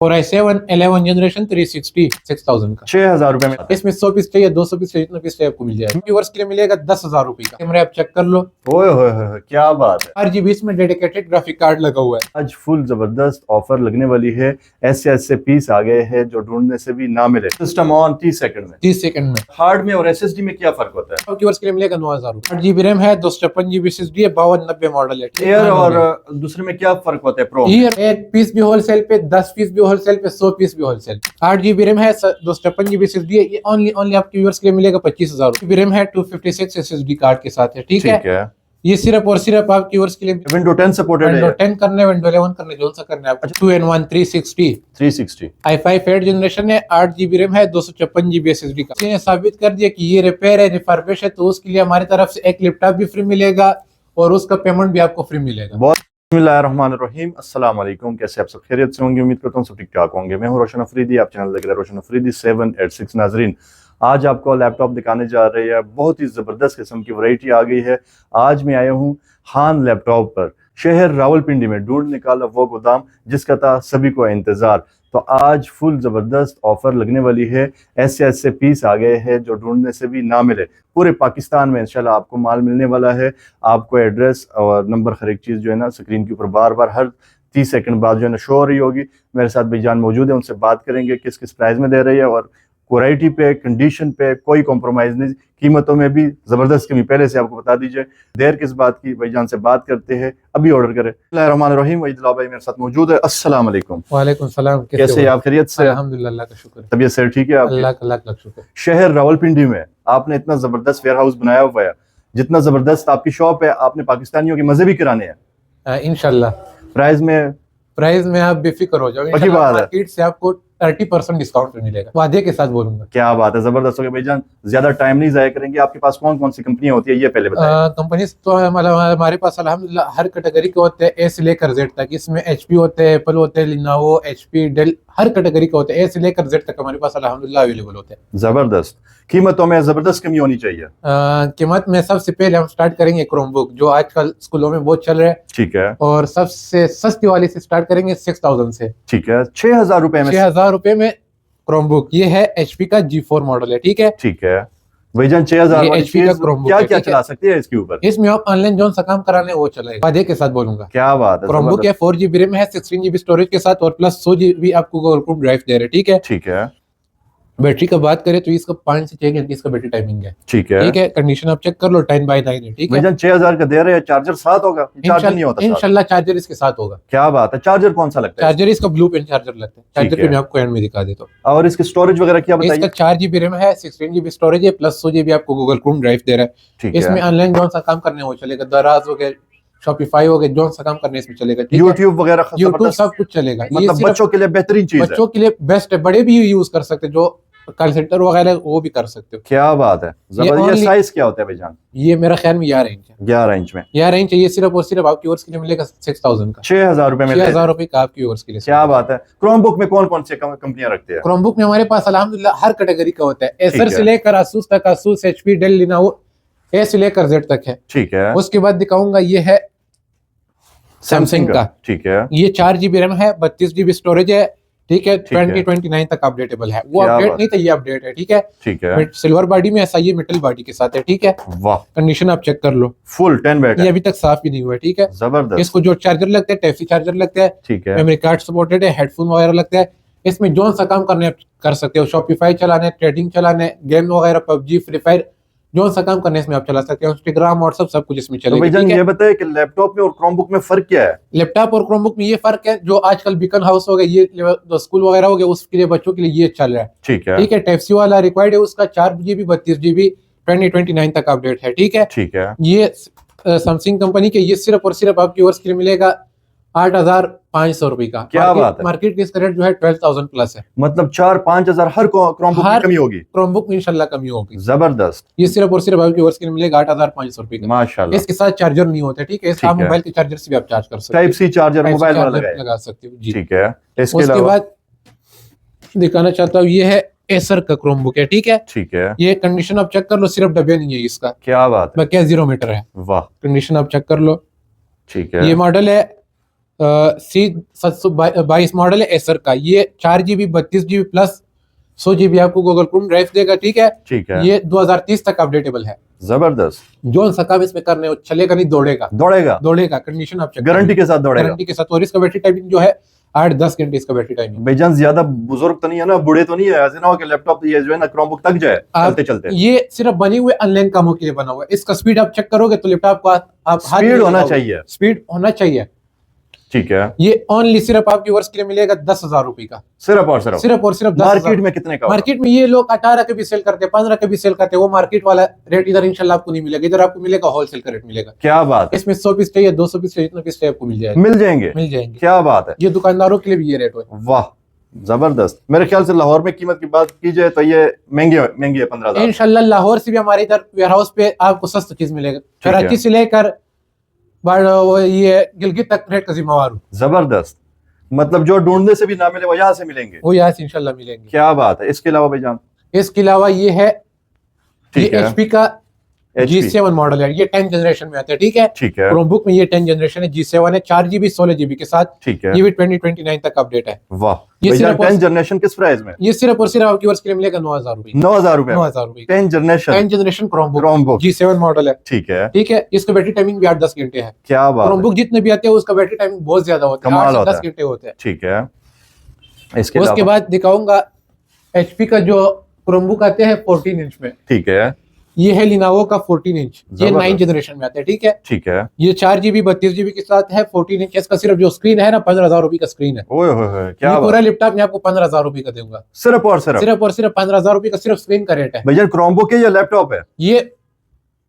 4i7 11 generation 360 6000 का 6,000 रुपए में। इसमें 100 पीस चाहिए, 200 पीस चाहिए, जितना पीस चाहिए आपको मिल जाएगा। व्यूअर्स के लिए मिलेगा 10,000 रुपए का कैमरा। आप चेक कर लो। ओए होए क्या बात है। RGB इसमें डेडिकेटेड ग्राफिक कार्ड लगा हुआ है। आज फुल जबरदस्त ऑफर लगने वाली है। ऐसे पीस आ गए हैं जो ढूंढने से भी ना मिले। सिस्टम ऑन 30 सेकंड में। 30 सेकंड में। हार्ड में और SSD में क्या फर्क होता है? व्यूअर्स के लिए मिलेगा 9,000 रुपए। 8GB रैम है, 256GB SSD है, 5290 मॉडल है। एयर और दूसरे में क्या फर्क होता है? प्रो एक पीस भी होलसेल पे, 10 पीस भी होलसेल पे, 100 पीस भी होलसेल। 8GB रैम है, 256GB SSD है। ये ओनली आपके व्यूअर्स के लिए मिलेगा 25,000 रुपए। रैम है, 256 SSD कार्ड के साथ है। ठीक है। ये सिर्फ और सिर्फ आपके व्यूअर्स के लिए। विंडो 10 सपोर्टेड है। विंडो 10 करना है, विंडो 11 करना है, जो सा करना है आपको। 2-in-1 360 i5 8 जनरेशन है, 8GB रैम है, 256GB SSD का। इसने साबित कर दिया कि ये रिपेयर है, रिफर्बिश है, तो उसके लिए हमारी तरफ से एक लैपटॉप भी फ्री मिलेगा और उसका पेमेंट भी आपको फ्री मिलेगा। बिस्मिल्लाहिर्रहमानिर्रहीम, अस्सलाम वालेकुम। कैसे आप सब खैरियत से होंगे? उम्मीद करता हूँ सब ठीक ठाक होंगे। मैं हूँ रोशन अफरीदी, आप चैनल देख रहे हैं रोशन अफरीदी 786। नाजरीन, आज आपको लैपटॉप दिखाने जा रहे हैं। बहुत ही ज़बरदस्त किस्म की वैरायटी आ गई है। आज मैं आया हूँ हान लैपटॉप पर, शहर रावलपिंडी में। ढूंढ निकाला वो गोदाम जिसका था सभी को इंतज़ार। तो आज फुल ज़बरदस्त ऑफर लगने वाली है। ऐसे पीस आ गए हैं जो ढूंढने से भी ना मिले। पूरे पाकिस्तान में इंशाल्लाह आपको माल मिलने वाला है। आपको एड्रेस और नंबर हर एक चीज़ जो है ना स्क्रीन के ऊपर बार बार हर 30 सेकंड बाद जो है ना शो हो रही होगी। मेरे साथ भाईजान मौजूद है, उनसे बात करेंगे किस किस प्राइस में दे रही है और क्वालिटी पे, कंडीशन पे कोई कॉम्प्रोमाइज़ नहीं। कीमतों में भी ज़बरदस्त कमी पहले से आपको बता दीजिए। देर किस बात की, भाईजान से बात करते हैं, अभी ऑर्डर करें। बिस्मिल्लाहिर्रहमानिर्रहीम। वहीदुल्लाह भाई मेरे साथ मौजूद है। अस्सलाम वालेकुम। वालेकुम सलाम। कैसे आप? खैरियत से? अल्हम्दुलिल्लाह, अल्लाह का शुक्र है। तबीयत से ठीक है आपकी? अल्लाह का लाख शुक्र। शहर रावलपिंडी में आपने इतना जबरदस्त वेयर हाउस बनाया हुआ है। जितना जबरदस्त आपकी शॉप है, आपने पाकिस्तानियों के मजे भी कराने हैं इंशाल्लाह। प्राइस में आप बेफिक्र हो जाओ। पक्की बात है। मार्केट से आपको 30% डिस्काउंट पे मिलेगा, वादे के साथ बोलूंगा। क्या बात है, जबरदस्त हो गया भाईजान। ज्यादा टाइम नहीं जाया करेंगे। आपके पास कौन कौन सी कंपनियां होती है ये पहले बताएं। कंपनी तो हमारे पास अल्हम्दुलिल्लाह हर कैटेगरी के होते हैं, ए से लेकर जेड तक। इसमें HP होते हैं, एप्पल होते हैं, लिनोवो, HP, डेल, हर कैटेगरी के होते हैं। ए से लेकर जेड तक हमारे पास अल्हम्दुलिल्लाह अवेलेबल होते हैं। जबरदस्त। कीमतों में जबरदस्त कमी होनी चाहिए। कीमत में सबसे पहले हम स्टार्ट करेंगे क्रोमबुक, जो आजकल स्कूलों में बहुत चल रहा है। ठीक है। और सबसे सस्ती वाली से स्टार्ट करेंगे 6,000 से। ठीक है। 6,000 रुपए में 6,000 रुपए में क्रोमबुक। ये है HP का G4 मॉडल है। ठीक है। ठीक है भाईजान। 6,000 HP का क्रोमबुक क्या क्या चला सकती है इसके ऊपर? इसमें आप ऑनलाइन जो सा काम कराने वो चलेगा, वादे के साथ बोलूंगा। क्या बात है। क्रोमबुक है, 4GB रैम है, 16GB स्टोरेज के साथ और प्लस 100GB आपको गूगल क्रोम ड्राइव दे रहे हैं। ठीक है। ठीक है। बैटरी का बात करें तो इसका 5 से 6 घंटे इसका बैटरी टाइमिंग है। ठीक है। ठीक है। कंडीशन आप चेक कर लो, 10/9 है। ठीक है। भाईजान 6,000 का दे रहे हैं, चार्जर साथ होगा? चार्जर नहीं होता? इंशाल्लाह चार्जर इसके साथ होगा। क्या बात है। चार्जर कौन सा लगता है? चार्जर इसका ब्लू पेन चार्जर लगता है। चार्जर पे मैं आपको एंड में दिखा देता हूँ। और इसकी स्टोरेज वगैरह क्या बताइए? इसका 4GB रैम है, 16GB स्टोरेज है, प्लस 100GB आपको गूगल क्रोम ड्राइव दे रहा है। ठीक है। इसमें ऑनलाइन जो सा काम करने वो चलेगा, दराज हो गया, शॉपिफाई हो गया, जो सा काम करने इसमें चलेगा। यूट्यूब वगैरह यूट्यूब सब कुछ चलेगा। मतलब बच्चों के लिए बेहतरीन चीज है। बच्चों के लिए बेस्ट है, बड़े भी यूज कर सकते हैं, जो कॉल सेंटर वगैरह वो भी कर सकते हो। क्या बात है। ये साइज क्या होता है भाईजान? ये मेरा ख्याल में 11 इंच है। 11 इंच में। 11 इंच है। ये सिर्फ और सिर्फ आपकी व्यूअर्स के लिए मिलेगा 6,000 का। 6,000 रुपए में। 6,000 रुपए का आपकी व्यूअर्स के लिए। क्या बात है। क्रोमबुक में कौन कौन सी कंपनियां रखते हैं? क्रोमबुक में हमारे पास अल्हम्दुलिल्लाह हर कैटेगरी का होता है। एसर से लेकर आसूस तक, आसूस, HP, डेल, लिनोवो, ए से लेकर जेड तक है। ठीक है। उसके बाद दिखाऊंगा, ये है सैमसंग का। ठीक है। ये 4GB रैम है, 32GB स्टोरेज है। ठीक है। 2029 तक अपडेटेबल है। वो अपडेट नहीं था, ये अपडेट है। ठीक है। ठीक है। सिल्वर बॉडी में, ऐसा ये मेटल बॉडी के साथ है। ठीक है। वाह। कंडीशन आप चेक कर लो, फुल 10 बैटरी। ये अभी तक साफ भी नहीं हुआ है। ठीक है। जबरदस्त। इसको जो चार्जर लगता है, टाइप सी चार्जर लगता है। ठीक है। मेमोरी कार्ड सपोर्टेड है, हेडफोन वगैरह लगता है। इसमें जो सा काम करने कर सकते हो, शॉपिफाई चलाने, ट्रेडिंग चलाने, गेम वगैरह, PUBG, फ्री फायर, जो सा काम करने इसमें आप चला सकते हो। इंस्टाग्राम, व्हाट्सएप सब कुछ इसमें चलेगा। तो भाईजान ये बताइए कि लैपटॉप में और क्रोमबुक में फर्क क्या है? लैपटॉप और क्रोमबुक में ये फर्क है, जो आजकल बीकन हाउस हो गया, ये स्कूल वगैरह हो गया, उसके लिए बच्चों के लिए ये चल रहा है। ठीक है। ठीक है। टाइप सी वाला रिक्वायर्ड है, उसका 4GB 32GB 2029 तक अपडेट है। ठीक है। ठीक है। ये सैमसंग कंपनी के, ये सिर्फ और सिर्फ आपकी व्यूअर्स के लिए मिलेगा 8,500 रुपए का। क्या बात है। मार्केट की इसका रेट जो है 12,000 प्लस है। मतलब 4-5 हजार हर क्रोमबुक में कमी होगी। क्रोमबुक में इंशाल्लाह कमी होगी। जबरदस्त। ये सिर्फ और सिर्फ आपके व्यूअर्स के लिए मिलेगा 8,500 रुपए का। माशाल्लाह। इसके साथ चार्जर नहीं होता। ठीक है। इसका मोबाइल के चार्जर से भी आप चार्ज कर सकते हो। टाइप सी चार्जर मोबाइल वाला लगा सकते हो जी। ठीक है। उसके बाद दिखाना चाहता हूँ, ये है एसर का क्रोमबुक है। ठीक है। ठीक है। ये कंडीशन आप चेक कर लो, सिर्फ डब्बे नहीं है इसका। क्या बात है। क्या 0 मीटर है। वाह। कंडीशन आप चेक कर लो। ठीक है। ये मॉडल है सी 722 मॉडल है एसर का। ये 4 GB 32 GB प्लस 100 GB आपको गूगल क्रोम ड्राइव देगा, ठीक है। ठीक है, ये 2030 तक अपडेटेबल है। जबरदस्त। जो सा काम इसमें करने हो, चलेगा नहीं, दौड़ेगा दौड़ेगा, दौड़ेगा, कंडीशन आप चेक गारंटी के साथ दौड़ेगा, गारंटी के साथ। और इसका बैटरी टाइमिंग जो है 8-10 घंटे इसका बैटरी टाइमिंग। भाईजान ज्यादा बुजुर्ग तो नहीं है ना, बूढ़े तो नहीं है, ऐसे ना हो कि लैपटॉप ये जो है ना क्रोमबुक तक जाए चलते चलते। ये सिर्फ बने हुए ऑनलाइन कामों के लिए बना हुआ है। इसका स्पीड आप चेक करोगे तो लैपटॉप को आप स्पीड होना चाहिए, स्पीड होना चाहिए। ठीक है। ये ओनली सिर्फ आपके वर्ष के लिए मिलेगा 10,000 रुपए का, सिर्फ और सिर्फ 10,000। मार्केट में कितने का? मार्केट में ये लोग 18 के भी सेल करते हैं, 15 के भी सेल करते हैं। वो मार्केट वाला रेट इधर इंशाल्लाह आपको नहीं मिलेगा, इधर आपको मिलेगा होलसेल का रेट मिलेगा। क्या बात है, इसमें 100 पीस चाहिए, 200 पीस चाहिए, जितना पीस चाहिए आपको मिल जाएगा, मिल जाएंगे, मिल जाएंगे। क्या बात है, ये दुकानदारों के लिए भी ये रेट है। वाह जबरदस्त। मेरे ख्याल से लाहौर में कीमत की बात की जाए तो ये महंगी है 15,000। इंशाल्लाह लाहौर से भी हमारे इधर वेयर हाउस पे आपको सस्ता चीज मिलेगा। कराची से लेकर ये गिलगित तक रेट का जिम्मेवार हूँ। जबरदस्त, मतलब जो ढूंढने से भी ना मिले वो यहाँ से मिलेंगे, वो यहाँ से इंशाल्लाह मिलेंगे। क्या बात है। इसके अलावा भाईजान, इसके अलावा ये है, ये ठीक है, HP का G7 मॉडल है। ये 10 जनरेशन में आता है, ठीक है। ठीक है, क्रोमबुक में ये 10 जनरेशन है, G7 है, 4 GB 16 GB के साथ। ठीक है, ये भी 2029 तक अपडेट है। वाह। ये भाईजान सिर्फ 10 जनरेशन किस प्राइस में? ये सिर्फ और सिर्फ आपकी वर्ष के लिए मिलेगा 9,000 रुपए। 9,000 रुपए, 9,000 रुपए 10 जनरेशन क्रोमबुक G7 मॉडल है, ठीक है, ठीक है। इसका बैटरी टाइमिंग भी 8-10 घंटे है। क्या बात है, क्रोमबुक जितने भी आते हैं उसका बैटरी टाइमिंग बहुत ज्यादा होता है, 8 से 10 घंटे होते हैं, ठीक है। उसके बाद दिखाऊंगा HP का जो क्रोमबुक आते हैं 14 इंच में, ठीक है। ये है लिनोवो का 14 इंच, ये 9 जनरेशन में आता है, ठीक है। ठीक है, ये 4 GB 32 GB के साथ है, 14 इंच। इसका सिर्फ जो स्क्रीन है ना 15,000 रुपए का स्क्रीन है। ओए होए, क्या ये पूरा लैपटॉप मैं आपको 15,000 रुपए का दूंगा, सिर्फ और सिर्फ 15,000 रुपए का सिर्फ स्क्रीन का रेट है। भैया क्रोमबुक है या लैपटॉप है? ये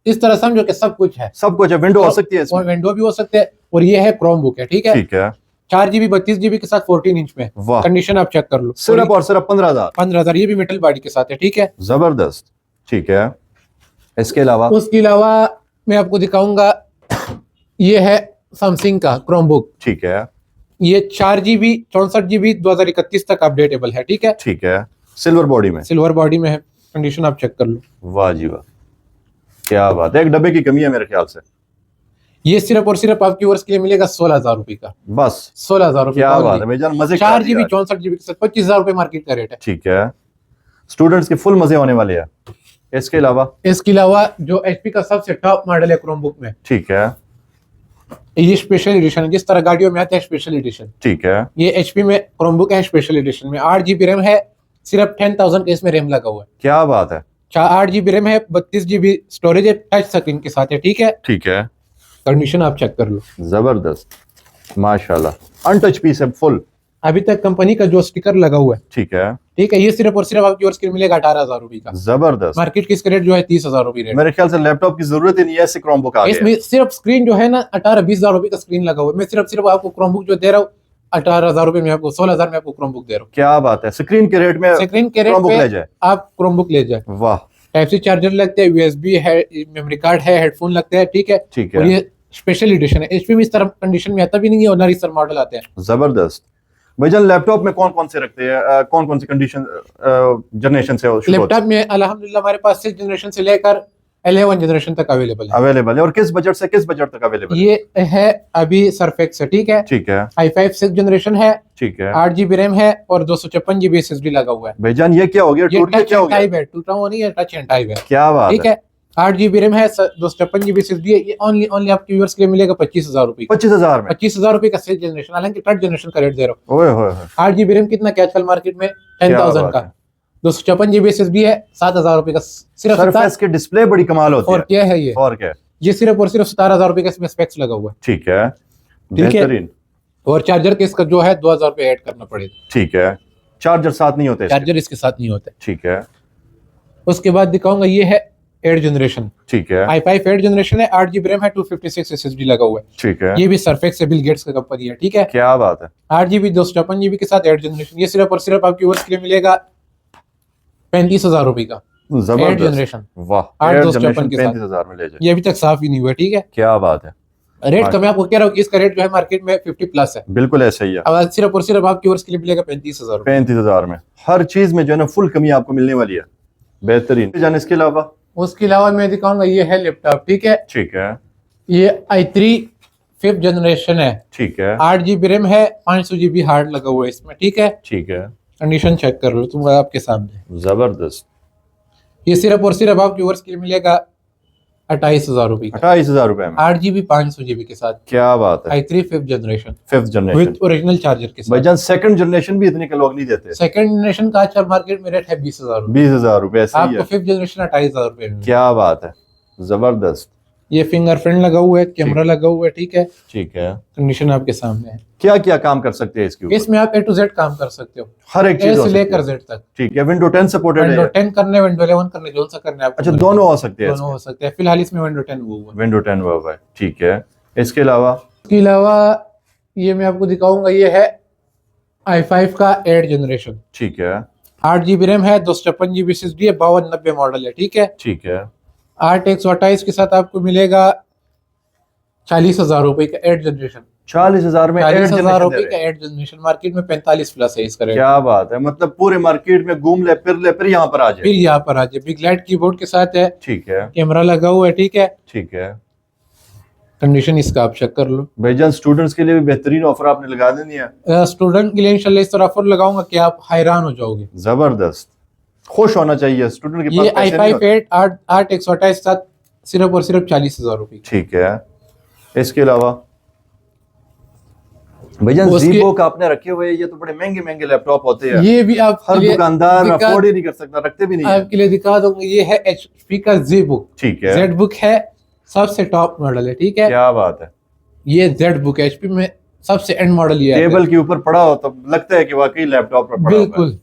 इस तरह समझो कि सब कुछ है, सब कुछ है, विंडो हो सकती है इसमें, विंडो भी हो सकते हैं। और ये है क्रोमबुक है, ठीक है। ठीक है, 4 GB 32 GB के साथ 14 इंच में, वाह। कंडीशन आप चेक कर लो, सिर्फ और सिर्फ 15,000। 15,000। ये भी मेटल बॉडी के साथ है, ठीक है, जबरदस्त, ठीक है। इसके अलावा, उसके अलावा मैं आपको दिखाऊंगा, ये है सैमसंग का क्रोमबुक, ठीक है, ये 4 GB 64 GB 2031 तक अपडेटेबल है, ठीक है। ठीक है, सिल्वर बॉडी में, सिल्वर बॉडी में है, कंडीशन आप चेक कर लो। वाह जी वाह, क्या बात है। एक डब्बे की कमी है मेरे ख्याल से। ये सिर्फ और सिर्फ आपकी वर्ष के लिए मिलेगा 16,000 रुपए का, बस 16,000 रुपए। क्या बात है भाईजान, मजे 4 GB 64 GB के साथ 25,000 रुपए मार्केट का रेट है, ठीक है। स्टूडेंट्स के फुल मजे होने वाले हैं। इसके अलावा जो HP का सबसे टॉप मॉडल है क्रोमबुक में, ठीक है, ये स्पेशल एडिशन है, जिस तरह गाड़ियों में आता है स्पेशल एडिशन, ठीक है, ये HP में क्रोमबुक है स्पेशल एडिशन में। 8 GB रैम है, सिर्फ 10,000 का इसमें रैम लगा हुआ है। क्या बात है, 8 GB रैम है, 32 GB स्टोरेज है, टच स्क्रीन के साथ है, ठीक है। ठीक है, कंडीशन आप चेक कर लो, जबरदस्त माशाल्लाह, अनटच पीस है फुल, अभी तक कंपनी का जो स्टिकर लगा हुआ है, ठीक है, ठीक है। ये सिर्फ और सिर्फ आपकी वर्ष के लिए मिलेगा 18,000 रुपए का। जबरदस्त। मार्केट की इसका रेट जो है 30,000 रुपए रेट। मेरे ख्याल से लैपटॉप की जरूरत ही नहीं है, ऐसे क्रोमबुक आ गया। इसमें सिर्फ स्क्रीन जो है ना 18-20,000 रुपए का स्क्रीन लगा हुआ है। मैं सिर्फ आपको क्रोमबुक जो दे रहा हूँ 18,000 रुपए में, आपको 16,000 में आपको क्रोमबुक दे रहा हूँ। क्या बात है, स्क्रीन के रेट में स्क्रीन के रेट क्रोमबुक पे ले जाए, आप क्रोमबुक ले जाए। वाह। टाइप सी चार्जर लगते हैं, USB है, मेमोरी कार्ड है, हेडफोन लगते हैं, ठीक है, ठीक और है, ये स्पेशल एडिशन है। HP में इस तरह कंडीशन में आता भी नहीं है, और ना इस तरह मॉडल आते हैं। जबरदस्त। भाईजान लैपटॉप में कौन कौन से रखते हैं, कौन कौन सी कंडीशन जनरेशन से लैपटॉप में अल्हम्दुलिल्लाह हमारे पास 6 जनरेशन से लेकर 11 जनरेशन तक अवेलेबल है। और किस बजट से किस बजट तक अवेलेबल है? ये है अभी सरफेक्स है, ठीक है, ठीक है, i5 6 जनरेशन है, ठीक है, 8 GB रैम है, और 256 GB SSD लगा हुआ है। भाईजान ये क्या हो गया, ये टूट टच क्या हो एंड गया? टाइप है, टूटा हुआ नहीं है, टच एंड टाइप है, क्या बात ठीक है। 8 GB रैम है, 256 GB SSD है। ये ओनली आपके व्यूअर्स के लिए मिलेगा 25,000 रुपए। 25,000 में 25,000 रुपए का 6 जनरेशन, हालांकि 3rd जनरेशन का रेट दे रहा हूँ। ओए होए होए, 8 GB रैम कितना क्या आजकल मार्केट में 10,000 का, 256 GB SSD है, 7,000 रुपए का। सिर्फ सरफेस की डिस्प्ले बड़ी कमाल होती है। और क्या है ये, और क्या, ये सिर्फ और सिर्फ 17,000 रुपए का इसमें स्पेक्स लगा हुआ है, ठीक है, ठीक है। बेहतरीन। और चार्जर के इसका जो है 2,000 रुपए ऐड करना पड़ेगा, ठीक है, चार्जर साथ नहीं होते इसके? चार्जर इसके साथ नहीं होते। ठीक है, उसके बाद दिखाऊंगा, ये है 8 जनरेशन, ठीक है, i5 8 जनरेशन है, 8 GB रैम है, 256 SSD लगा हुआ है, ठीक है, ये भी सरफेक्स से बिल गेट्स का कंपनी है, ठीक है। क्या बात है, 8 GB 256 GB के साथ 8 जनरेशन। ये सिर्फ और सिर्फ आपकी वर्ष के लिए मिलेगा 35,000 रुपए का, 8 जबरदस्त, जनरेशन, वाह। 8 8 256 जनरेशन के साथ। 35,000 में ले जाए, ये अभी तक साफ ही नहीं हुआ, ठीक है। क्या बात है। रेट का मैं आपको कह रहा हूँ कि इसका रेट जो है मार्केट में 50 प्लस है, बिल्कुल ऐसा ही है। अब सिर्फ और सिर्फ आपकी वर्ष के लिए मिलेगा 35,000 रुपए। 35,000 में हर चीज में जो है ना फुल कमी आपको मिलने वाली है, बेहतरीन। जान इसके अलावा, उसके अलावा मैं दिखाऊंगा, ये है लैपटॉप, ठीक है, ठीक है, ये i3 5th जनरेशन है, ठीक है 8 GB रैम है, 500 GB हार्ड लगा हुआ है इसमें, ठीक है। ठीक है कंडीशन चेक कर लो तुम आपके सामने। जबरदस्त। ये सिर्फ और सिर्फ आपके व्यूअर्स के लिए मिलेगा 28,000 रुपए का, 28,000 रुपए में 8 GB 500 GB के साथ। क्या बात है। i3 5th generation 5th generation with original charger के साथ। भाईजान सेकंड जनरेशन भी इतने के लोग नहीं देते। सेकंड जनरेशन का आजकल मार्केट में रेट है 20,000 रुपए। 20,000 रुपए ऐसे ही आपको है। 5th जनरेशन 28,000 रुपए में। क्या बात है जबरदस्त। ये फिंगरप्रिंट लगा हुआ है, कैमरा लगा हुआ है, ठीक है। ठीक है कंडीशन आपके सामने है। क्या क्या काम कर सकते हैं इसके ऊपर? इसमें आप A to Z काम कर सकते हो, हर एक A चीज हो से सकती लेकर है। Z तक। ठीक है विंडो 10 सपोर्टेड विंडो है? 10 करने, विंडो 11 करने, जो सा करने आपको अच्छा मर्जी। दोनों हो सकते हैं दोनों हो सकते हैं। फिलहाल इसमें विंडो 10 वो हुआ है। विंडो 10 हुआ है ठीक है। इसके अलावा इसके अलावा ये मैं आपको दिखाऊंगा, ये है i5 का 8 जनरेशन, ठीक है 8 GB रैम है, 256 GB SSD है, 5290 मॉडल है, ठीक है। ठीक है 8 128 के साथ आपको मिलेगा 40,000 रुपए का 8 जनरेशन। 40,000 में 8 40,000 जनरेशन रुपए दे का रहे हैं। 8 जनरेशन, मार्केट में 45 प्लस है इसका रेट। क्या बात है। मतलब पूरे मार्केट में घूम ले फिर यहाँ पर आ फिर जाए। यहाँ पर आ जाए। बिग लाइट कीबोर्ड के साथ है, ठीक है कैमरा लगा हुआ है, ठीक है। ठीक है कंडीशन इसका आप चेक कर लो। भाईजान स्टूडेंट्स के लिए भी बेहतरीन ऑफर आपने लगा देनी है। स्टूडेंट के लिए इंशाल्लाह इस तरह ऑफर लगाऊंगा कि आप हैरान हो जाओगे। जबरदस्त। खुश होना चाहिए स्टूडेंट के ये पास पैसे नहीं i5 होते। 8 128 के साथ सिर्फ और सिर्फ 40,000 रुपए। ठीक है इसके अलावा भैया उसके- ज़ीबो का आपने रखे हुए, ये तो बड़े महंगे महंगे लैपटॉप होते हैं। ये भी आप हर दुकानदार अफोर्ड ही नहीं कर सकता, रखते भी नहीं है। आपके लिए दिखा दूंगा। ये है HP का Z बुक। ठीक है Z बुक है, सबसे टॉप मॉडल है, ठीक है। क्या बात है। ये Z बुक है, HP में सबसे एंड मॉडल ये है। टेबल के ऊपर पड़ा हो तो लगता है कि वाकई लैपटॉप पर पड़ा हुआ है। बिल्कुल।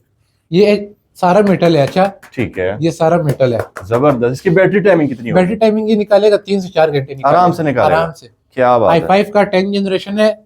ये एक सारा मेटल है, अच्छा ठीक है ये सारा मेटल है। जबरदस्त। इसकी बैटरी टाइमिंग कितनी होगी? बैटरी टाइमिंग ये निकालेगा 3 से 4 घंटे निकालेगा। आराम से निकालेगा। आराम से। क्या बात है। i5 का 10 जनरेशन है,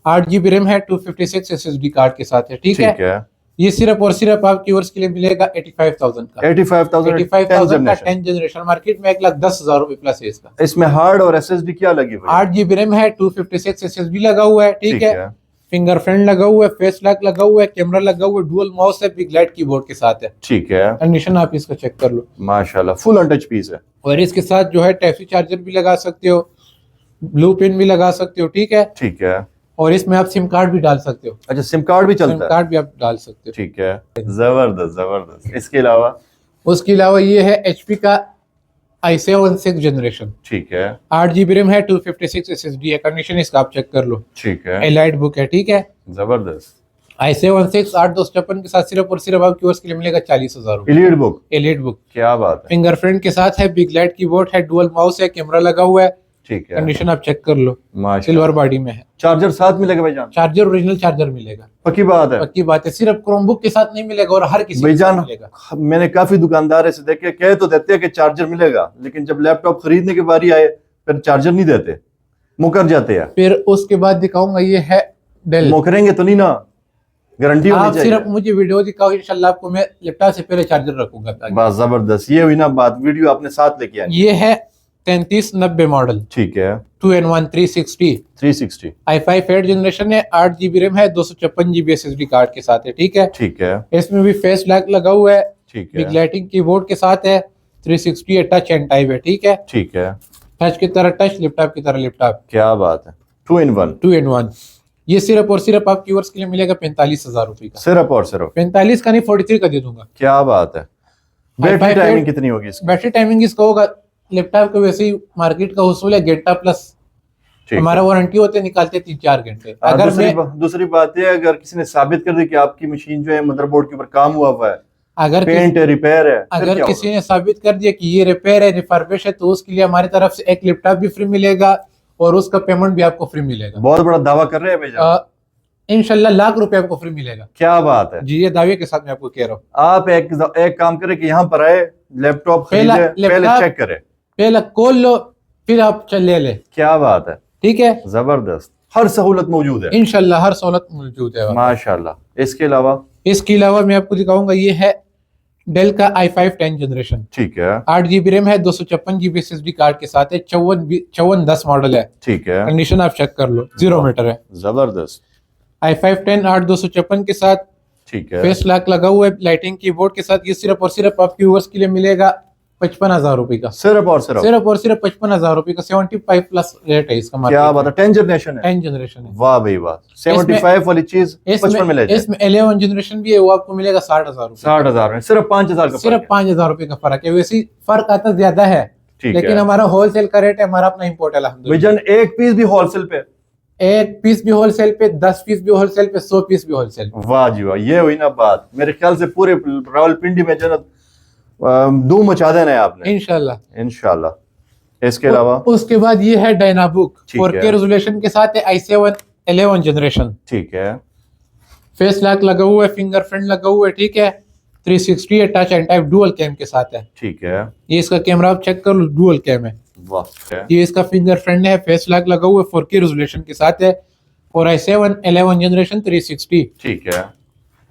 8 GB रैम है, 256 SSD कार्ड के साथ है, ठीक है। ठीक है ये सिर्फ और सिर्फ आपके व्यूअर्स के लिए मिलेगा 85,000 का। 85,000 85,000 का 10 जनरेशन, मार्केट में 1,10,000 रुपए प्लस है इसका। इसमें हार्ड और एसएसडी क्या लगी हुई है? 8 GB रैम है, 256 SSD लगा हुआ है, ठीक है। फिंगरप्रिंट लगा हुआ है, फेस लॉक लगा हुआ है, कैमरा लगा हुआ है, डुअल माउस है, बिग लाइट कीबोर्ड के साथ है। ठीक है कंडीशन आप इसका चेक कर लो। माशाल्लाह फुल अनटच पीस है। और इसके साथ जो है टाइप सी चार्जर भी लगा सकते हो, ब्लू पिन भी लगा सकते हो, ठीक है। ठीक है और इसमें आप सिम कार्ड भी डाल सकते हो। अच्छा सिम कार्ड भी सिम चलता है? कार्ड भी आप डाल सकते हो। ठीक है जबरदस्त जबरदस्त। इसके अलावा उसके अलावा ये है HP का i7 6th जनरेशन, ठीक है 8 GB रैम है, 256 SSD है। कंडीशन इसका आप चेक कर लो। ठीक है एलाइट बुक है, ठीक है। जबरदस्त। i7 6 8256 के साथ सिर्फ और सिर्फ आपके व्यूअर्स के लिए मिलेगा 40,000 रुपए। एलीट बुक एलिट बुक क्या बात है। फिंगरप्रिंट के साथ है, बिग लाइट कीबोर्ड है, डुअल माउस है, कैमरा लगा हुआ है। ठीक है कंडीशन आप चेक कर लो। माशाल्लाह। सिल्वर बॉडी में है। चार्जर साथ मिलेगा भाईजान? चार्जर ओरिजिनल चार्जर मिलेगा। पक्की बात है पक्की बात है। सिर्फ क्रोमबुक के साथ नहीं मिलेगा और हर किसी के साथ भाईजान। मिलेगा। मैंने काफी दुकानदार ऐसे देखे, कह तो देते हैं कि चार्जर मिलेगा, लेकिन जब लैपटॉप खरीदने की बारी आए फिर चार्जर नहीं देते, मुकर जाते हैं। फिर उसके बाद दिखाऊंगा, ये है डेल। मुकरेंगे तो नहीं ना, गारंटी आप होनी चाहिए। सिर्फ मुझे वीडियो दिखाओ, इंशाल्लाह आपको मैं लैपटॉप से पहले चार्जर रखूंगा ताकि। बस जबरदस्त। ये हुई ना बात, वीडियो आपने साथ लेके आई। ये है 3390 मॉडल, ठीक है 2N1 360 360 i5 8 जनरेशन है, 8 GB रैम है, 256 GB SSD कार्ड के साथ है, ठीक है। ठीक है इसमें भी फेस लॉक लगा हुआ है, ठीक बिग है लाइटिंग कीबोर्ड के साथ है, 360 टच एंड टाइप है, ठीक है। ठीक है टच की तरह टच, लैपटॉप की तरह लैपटॉप, क्या बात है। 2 in 1 2N1। ये सिर्फ और सिर्फ आपके व्यूअर्स के लिए मिलेगा 45,000 रुपए का। सिर्फ और सिर्फ 45 का नहीं, 43 का दे दूंगा। क्या बात है। बैटरी i5 टाइमिंग कितनी होगी इसकी? बैटरी टाइमिंग इसका होगा, लैपटॉप का वैसे ही मार्केट का उसूल है घंटा प्लस। ठीक हमारा है। वारंटी होते निकालते 3-4 घंटे। अगर मैं दूसरी बात यह है, अगर किसी ने साबित कर दी कि आपकी मशीन जो है मदरबोर्ड के ऊपर काम हुआ हुआ है, अगर पेंट है, रिपेयर है, फिर अगर क्या किसी ने साबित कर दिया कि ये रिपेयर है, रिफर्बिश है, तो उसके लिए हमारी तरफ से एक लैपटॉप भी फ्री मिलेगा और उसका पेमेंट भी आपको फ्री मिलेगा। होगा? बहुत बड़ा दावा कर रहे हैं भैया। इंशाल्लाह लाख रुपए आपको फ्री मिलेगा। क्या बात है। जी, ये दावे के साथ मैं आपको कह रहा हूँ। आप एक काम करें कि यहाँ पर आए, लैपटॉप खरीदे, पहले लैपटॉप- चेक करें, पहले खोल लो, फिर आप ले ले, क्या बात है। ठीक है। जबरदस्त। हर सहूलत मौजूद है इंशाल्लाह हर सहूलत मौजूद है। माशाल्लाह। इसके अलावा इसके अलावा मैं आपको दिखाऊंगा, ये है डेल का i5 10 जनरेशन, ठीक है 8 GB रैम है, 256 GB SSD कार्ड के साथ है, 5410 मॉडल है। ठीक है कंडीशन आप चेक कर लो, 0 मीटर है। जबरदस्त। i5 10 8256 के साथ ठीक है फेस लॉक लगा हुआ है, लाइटिंग कीबोर्ड के साथ। ये सिर्फ और सिर्फ आपके व्यूअर्स के लिए मिलेगा 55,000 रुपए का, सिर्फ और सिर्फ 55,000 रुपए का। 75 प्लस रेट है इसका। क्या बात है, 10 जनरेशन है। 10 जनरेशन है। वाह भाई वाह, 75 वाली चीज 55 में ले जाए। इसमें 11 जनरेशन भी है, वो आपको मिलेगा 60,000 रुपए। 60,000 में सिर्फ 5,000 का, सिर्फ 5,000 रुपए का फर्क है। वैसे फर्क आता ज्यादा है, लेकिन हमारा होलसेल का रेट है, हमारा अपना इम्पोर्ट है अल्हम्दुलिल्लाह। भाईजान एक पीस भी होलसेल पे, एक पीस भी होलसेल पे, 10 पीस भी होलसेल पे, 100 पीस भी होलसेल पे। वाह जी वाह, ये हुई ना बात। मेरे ख्याल से पूरे रावलपिंडी में जन्नत धूम मचा देना है आपने, इंशाल्लाह इंशाल्लाह। इसके अलावा उसके बाद ये है डायनाबुक, ठीक 4K है। रेजोल्यूशन के साथ है, i7 11 जनरेशन। ठीक है, फेस लॉक लगा हुआ है, फिंगरप्रिंट लगा हुआ है, ठीक है। 360 है, touch and type dual cam के साथ है। ठीक है, ये इसका कैमरा आप चेक कर लो, डुअल कैम है। वाह, ये इसका फिंगरप्रिंट है, फेस लॉक लगा हुआ है, 4K रेजोल्यूशन के साथ है, और i7 11 जनरेशन 360। ठीक है,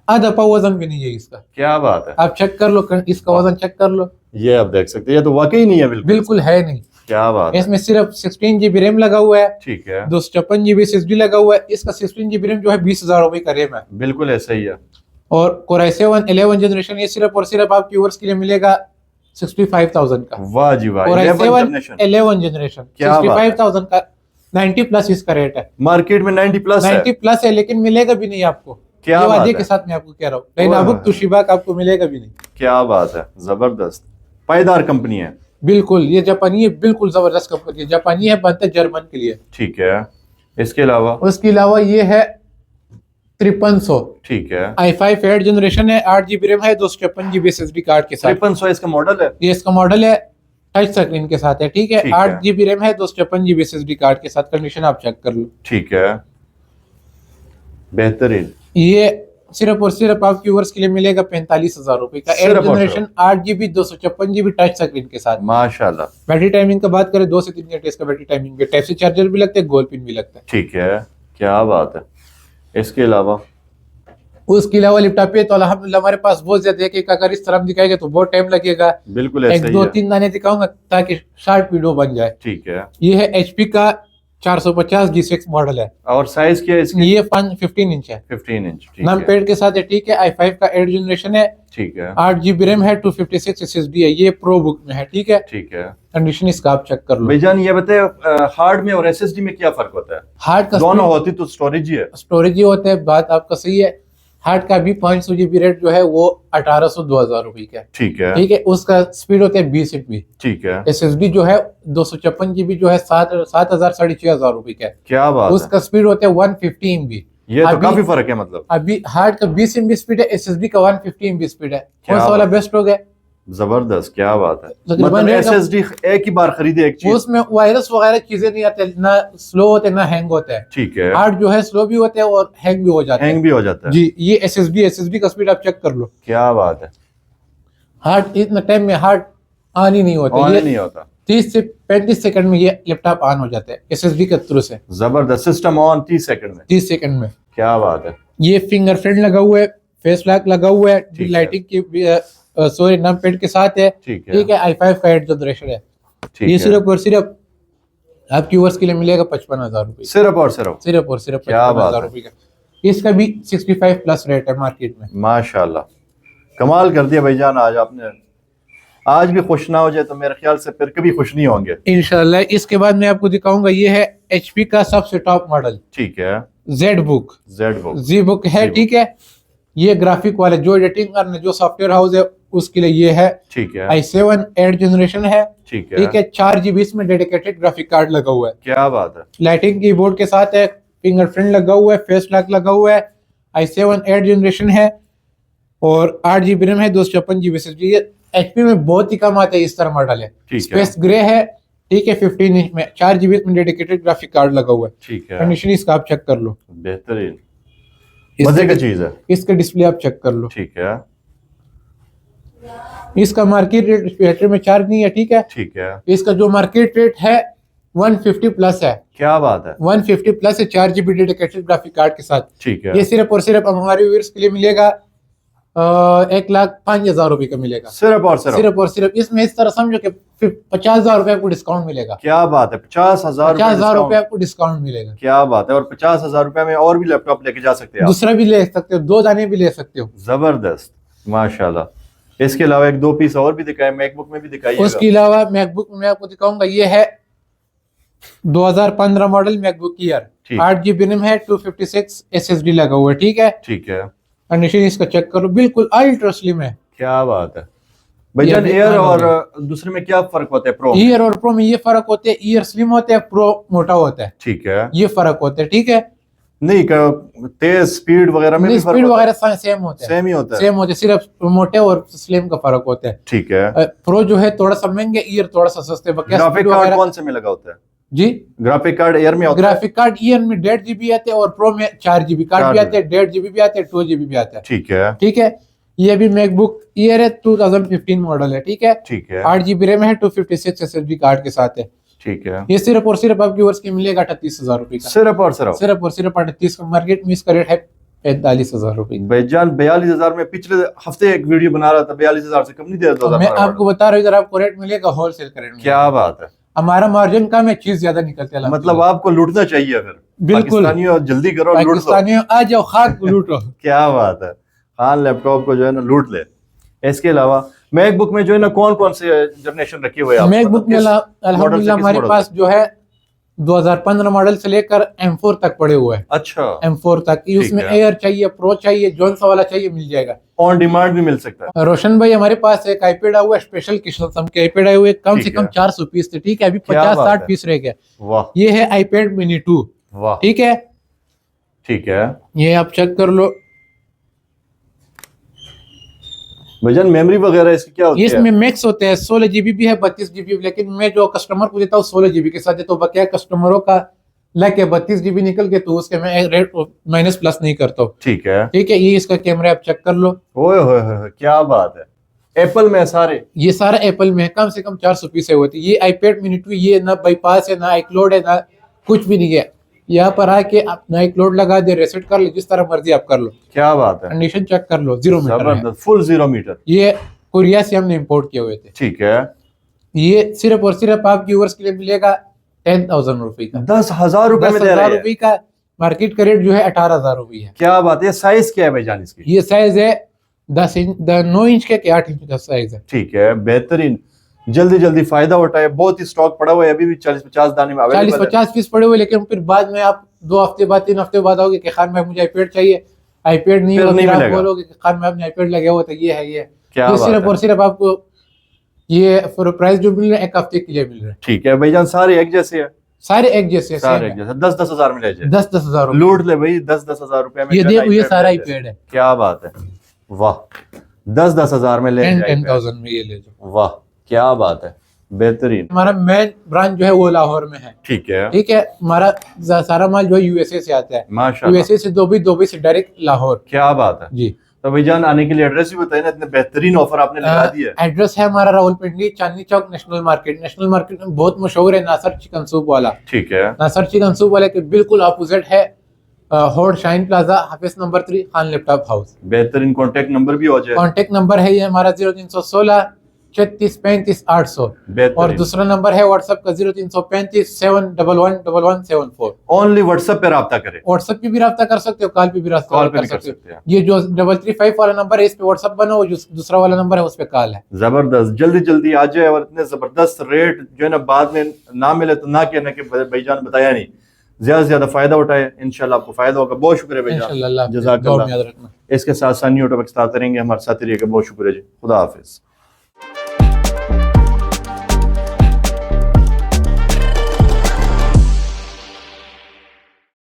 आधा पाव वजन भी नहीं है इसका। क्या बात है, आप चेक कर लो, इसका वजन चेक कर लो, ये आप देख सकते हैं, ये तो वाकई नहीं है, बिल्कुल बिल्कुल है नहीं। क्या बात है। इसमें सिर्फ 16 GB रैम लगा हुआ है, ठीक है, 256 GB SSD लगा हुआ है। इसका 16 GB रैम जो है 20,000 रुपए का रैम है, बिल्कुल ऐसा ही है। और Core i7 11 जनरेशन ये सिर्फ और सिर्फ आपके व्यूअर्स के लिए मिलेगा 65,000 का। वाह जी वाह, Core 11 i7 जनरेशन 11 जनरेशन क्या बात है। 65,000 का, 90 प्लस इसका रेट है। मार्केट में 90 प्लस है। 90 प्लस है, लेकिन मिलेगा भी नहीं आपको। क्या ये बात वादे है। के साथ मैं आपको कह रहा हूँ, डायनाबुक तोशिबा का आपको मिलेगा भी नहीं। क्या बात है, जबरदस्त पायदार कंपनी है। बिल्कुल, ये जापानी है, बिल्कुल जबरदस्त कंपनी है, जापानी है, बनता है जर्मन के लिए। ठीक है, इसके अलावा उसके अलावा ये है 5300, ठीक है, i5 8 जनरेशन है, 8 GB रैम है, 256 GB SSD कार्ड के साथ। 5300 इसका मॉडल है। ये इसका मॉडल है, टच स्क्रीन के साथ है, ठीक है। ठीक है। 8 GB रैम है, 256 GB SSD कार्ड के साथ। कंडीशन आप चेक कर लो। ठीक है, बेहतरीन। ये सिर्फ और सिर्फ आपके व्यूअर्स के लिए मिलेगा 45,000 रुपए का। 8 सिर्फ और generation 8 GB 256 GB touch screen के साथ। माशाल्लाह। बैटरी टाइमिंग का बात करें, 2 से 3 घंटे इसका बैटरी टाइमिंग है। टाइप सी चार्जर भी लगता है, गोल पिन भी लगता है। ठीक है, क्या बात है। इसके अलावा उसके अलावा लैपटॉप पे तो अल्हम्दुलिल्लाह हमारे पास बहुत ज्यादा है, कि अगर इस तरह दिखाएगा तो बहुत टाइम लगेगा। बिल्कुल एक ऐसा ही दो है। तीन दाने दिखाऊंगा ताकि शार्ट वीडियो बन जाए। ठीक है, ये है HP का 450 G6 मॉडल है। और साइज क्या है इसकी? ये 15 इंच है, 15 इंच। ठीक नम है, पैड के साथ है, ठीक है। i5 का 8 जनरेशन है, ठीक है, 8 GB रैम है, 256 SSD है। ये प्रो बुक में है, ठीक है। ठीक है। कंडीशन इसका आप चेक कर लो। भाईजान ये बताए, हार्ड में और SSD में क्या फर्क होता है? हार्ड का दोनों होती तो स्टोरेज ही है। स्टोरेज ही होता है, बात आपका सही है। हार्ड का भी 500 GB रेट जो है वो 1800 2000 रुपए का है, ठीक है, ठीक है। उसका स्पीड होता है 20 MB। ठीक है। SSD जो है 256 GB जो है 7,000 6,500 रुपए का है। क्या बात है, उसका स्पीड होता है 150 MB। ये तो अभी- काफी फर्क है मतलब। अभी हार्ड का 20 MB स्पीड है, SSD का 150 MB स्पीड है। क्या कौन सा वाला बात बेस्ट हो गया? जबरदस्त, क्या बात है। तकरीबन मतलब रेट का- SSD एक ही बार खरीदे एक चीज। उसमें वायरस वगैरह चीजें नहीं आते, ना स्लो होते ना हैंग होता है। ठीक है, हार्ड जो है स्लो भी होते हैं और हैंग भी हो जाते हैंग हैं। भी हो जाता है। जी, ये SSD का स्पीड आप चेक कर लो। क्या बात है, हार्ड इतना टाइम में हार्ड ऑन ही नहीं होता, ऑन ये ही नहीं होता। 30 से 35 सेकंड में ये लैपटॉप ऑन हो जाता है SSD के थ्रू से। जबरदस्त, सिस्टम ऑन 30 सेकंड में। 30 सेकंड में। क्या बात है। ये फिंगरप्रिंट लगा हुआ है, फेस लॉक लगा हुआ है, ठीक है। लाइटिंग की सॉरी नम पैड के साथ है, ठीक है, ठीक है। i5 का 8 जनरेशन है। ठीक ये है। सिर्फ और सिर्फ आपकी व्यूअर्स के लिए मिलेगा 55,000 रुपए। सिर्फ और सिर्फ सिर्फ और सिर्फ क्या बात 55,000 है। रुपए का। इसका भी 65 प्लस रेट है मार्केट में। माशाल्लाह, कमाल कर दिया भाईजान आज आपने। आज भी खुश ना हो जाए तो मेरे ख्याल से फिर कभी खुश नहीं होंगे। इंशाल्लाह। इसके बाद मैं आपको दिखाऊंगा, ये है HP का सबसे टॉप मॉडल ठीक है, Z book. Z book. Z book है, Z book। ठीक है। ये ग्राफिक वाले जो एडिटिंग करने, जो सॉफ्टवेयर हाउस है उसके लिए ये है। ठीक है, i7 8 जनरेशन है, ठीक है, ठीक है। 4 GB इसमें डेडिकेटेड ग्राफिक कार्ड लगा हुआ है। क्या बात है। लाइटिंग कीबोर्ड के साथ है, फिंगरप्रिंट लगा हुआ है, फेस लॉक लगा हुआ है। i7 8 जनरेशन है और 8 GB रैम है, 256 GB SSD। ये HP में बहुत ही कम आता है इस तरह मॉडल है। ठीक है, स्पेस ग्रे है, ठीक है। 15 इंच में 4 GB में डेडिकेटेड ग्राफिक कार्ड लगा हुआ है। ठीक है, कंडीशन इसका आप चेक कर लो। बेहतरीन, मजे की चीज है। इसका डिस्प्ले आप चेक कर लो। ठीक है, इसका मार्केट रेट बैटरी में चार्ज नहीं है, ठीक है। ठीक है, इसका जो मार्केट रेट है 150 प्लस है। क्या बात है। 150 प्लस है, 4 GB डेडिकेटेड ग्राफिक कार्ड के साथ। ठीक है, ये सिर्फ और सिर्फ हमारे व्यूअर्स के लिए मिलेगा 1,05,000 रुपए का मिलेगा। सिर्फ और सिर्फ सिर्फ और सिर्फ इसमें इस तरह समझो कि 50,000 रुपए आपको डिस्काउंट मिलेगा। क्या बात है। 50,000 50,000 रुपए आपको डिस्काउंट मिलेगा। क्या बात है। और 50,000 रुपए में और भी लैपटॉप लेके जा सकते हैं आप। दूसरा भी ले सकते हो, 2 दाने भी ले सकते हो। जबरदस्त, माशाल्लाह। इसके अलावा एक दो पीस और भी दिखाए, मैकबुक में भी दिखाइएगा। उसके अलावा मैकबुक में आपको दिखाऊंगा, ये है 2015 model MacBook year, 8 GB RAM है, 256 SSD लगा हुआ है। ठीक है, ठीक है। कंडीशन इसका चेक करो, बिल्कुल अल्ट्रा स्लिम है। क्या बात है भाईजान। एयर और दूसरे में क्या फर्क होता है? प्रो, ईयर और प्रो में ये फर्क होता है, ईयर स्लिम होता है, प्रो मोटा होता है। ठीक है, ये फर्क होता है। ठीक है, नहीं तेज स्पीड वगैरह में भी स्पीड वगैरह सेम होता है, सेम ही होता है, सेम होता है, सिर्फ मोटे और स्लिम का फर्क होता है। ठीक है। प्रो जो है थोड़ा सा महंगे, ईयर थोड़ा सा सस्ते। ग्राफिक कार्ड कौन से में लगा होता है जी? ग्राफिक कार्ड एयर में होता है। ग्राफिक कार्ड ईयर में 1.5 GB आते हैं और प्रो में 4 GB कार्ड भी आते हैं, 1.5 GB भी आते हैं, 2 GB भी आता है। ठीक है, ठीक है। ये भी मैकबुक ईयर है, 2015 मॉडल है। ठीक है, ठीक है। 8 GB रैम है, 256 SSD कार्ड के साथ है। ठीक है। ये सिर्फ और सिर्फ आपकी वर्ष की मिलेगा 38,000 रुपए का, सिर्फ और सिर्फ 38 का। मार्केट में इसका रेट है 45,000 रुपए। भाईजान 42,000 में पिछले हफ्ते एक वीडियो बना रहा था, 42,000 से कम नहीं दे रहा। मैं आपको बता रहा हूँ, इधर आपको रेट मिलेगा होलसेल का रेट। क्या बात है। हमारा मार्जिन कम है, चीज ज्यादा निकलती है। मतलब आपको लूटना चाहिए फिर। बिल्कुल, पाकिस्तानियों जल्दी करो, पाकिस्तानियों आ जाओ, खाक लूटो। क्या बात है। खान लैपटॉप को जो है ना लूट ले। इसके अलावा मैकबुक में जो है ना कौन कौन से जनरेशन रखी हुई है? मैकबुक में अल्हम्दुलिल्लाह हमारे पास जो है 2015 मॉडल से लेकर M4 तक पड़े हुए हैं। अच्छा, M4 तक। उसमें एयर चाहिए, प्रो चाहिए, जोन सा वाला चाहिए, मिल जाएगा। ऑन डिमांड भी मिल सकता है। रोशन भाई हमारे पास एक आईपैड आया हुआ है, स्पेशल किस्म के आईपैड आए हुए, कम से कम 400 पीस थे। ठीक है, अभी 50-60 पीस रह गए। वाह। ये है iPad mini 2। वाह, ठीक है, ठीक है। ये आप चेक कर लो। भाईजान मेमोरी वगैरह इसकी क्या होती है? इसमें मैक्स होते हैं, 16 GB भी है, 32 GB भी। लेकिन मैं जो कस्टमर को देता हूँ 16 GB के साथ देता हूँ। बकाया कस्टमरों का लेके 32 GB निकल के, तो उसके मैं रेट माइनस प्लस नहीं करता हूँ। ठीक है, ठीक है। ये इसका कैमरा आप चेक कर लो। ओए होए होए, क्या बात है। एप्पल में सारे, ये सारा एप्पल में है, कम से कम 400 पीस होती है। ये iPad mini 2, ये ना बाईपास है, ना iCloud है, ना कुछ भी नहीं है। यहाँ पर आके आप ना iCloud लगा दे, रेसेट कर लो, जिस तरह मर्जी आप कर लो। क्या बात है। कंडीशन चेक कर लो, 0 मीटर, फुल 0 मीटर। ये कोरिया से हमने इंपोर्ट किए हुए थे। ठीक है। ये सिर्फ और सिर्फ आपके व्यूअर्स के लिए मिलेगा 10,000 रुपए का। 10,000 रुपए में दे रहे हैं। 10,000 रुपए का। मार्केट का रेट जो है 18,000 रुपए है। क्या बात है। साइज क्या है भाईजान इसकी? ये साइज है 9 इंच के 8 इंच का साइज है। ठीक है, बेहतरीन। जल्दी जल्दी फायदा उठाए, बहुत ही स्टॉक पड़ा हुआ है, अभी भी 40-50 दाने में 40-50 पीस पड़े हुए। लेकिन फिर बाद में आप 2 हफ्ते बाद 3 हफ्ते बाद आओगे कि खान में मुझे आईपैड चाहिए, आईपैड नहीं होगा, आप बोलोगे कि खान में आपने आईपैड लगे हुआ था, ये है ये। क्या तो सिर्फ और सिर्फ आपको ये प्राइस जो मिल रहा है 1 हफ्ते के लिए मिल रहा है। ठीक है भाईजान, सारे एक जैसे है? सारे एक जैसे, सारे एक जैसे। 10-10 हजार में ले जाए। 10-10 हजार लूट ले भाई, 10-10 हजार रुपए में। ये देखो, ये सारा आईपैड है। क्या बात है। वाह, 10-10 हजार में ले जाए, 10,000 में ये ले जाओ। वाह, क्या बात है, बेहतरीन। हमारा मेन ब्रांच जो है वो लाहौर में है। ठीक है, ठीक है। हमारा सारा माल जो है USA से आता है। माशाल्लाह। USA से दुबई से डायरेक्ट लाहौर। क्या बात है जी। तो भाईजान आने के लिए एड्रेस भी बताइए ना, इतने बेहतरीन ऑफर आपने लगा दिया है। एड्रेस है हमारा Rawalpindi, Chandni Chowk, national market. National market में बहुत मशहूर है नासर चिकन सूप वाला। ठीक है। नासर चिकन सूप वाले के बिल्कुल अपोजिट है होड शाइन प्लाजा, हाफिज नंबर 3, खान लैपटॉप हाउस। बेहतरीन। कॉन्टेक्ट नंबर भी हो जाए। कॉन्टेक्ट नंबर है ये हमारा 0316 36 35 800। और दूसरा नंबर है व्हाट्सएप का 0335 7111174। ओनली व्हाट्सएप पे रब्ता करें। व्हाट्सएप पे भी रब्ता कर सकते हो, कॉल पे भी रब्ता कर सकते हो। ये जो 335 वाला नंबर है इस पे व्हाट्सएप बनाओ, जो दूसरा वाला नंबर है उस पे कॉल है। जबरदस्त, जल्दी जल्दी आ जाए। और इतने जबरदस्त रेट जो है ना बाद में ना मिले तो ना कहना कि भाईजान बताया नहीं। ज्यादा से ज्यादा फायदा उठाए, इंशाल्लाह आपको फायदा होगा। बहुत शुक्रिया भाईजान, जज़ाकल्लाह। इसके साथ साथ न्यू टॉपिक्स लाते रहेंगे, हमारे साथ रहिएगा। बहुत शुक्रिया जी, खुदा हाफिज।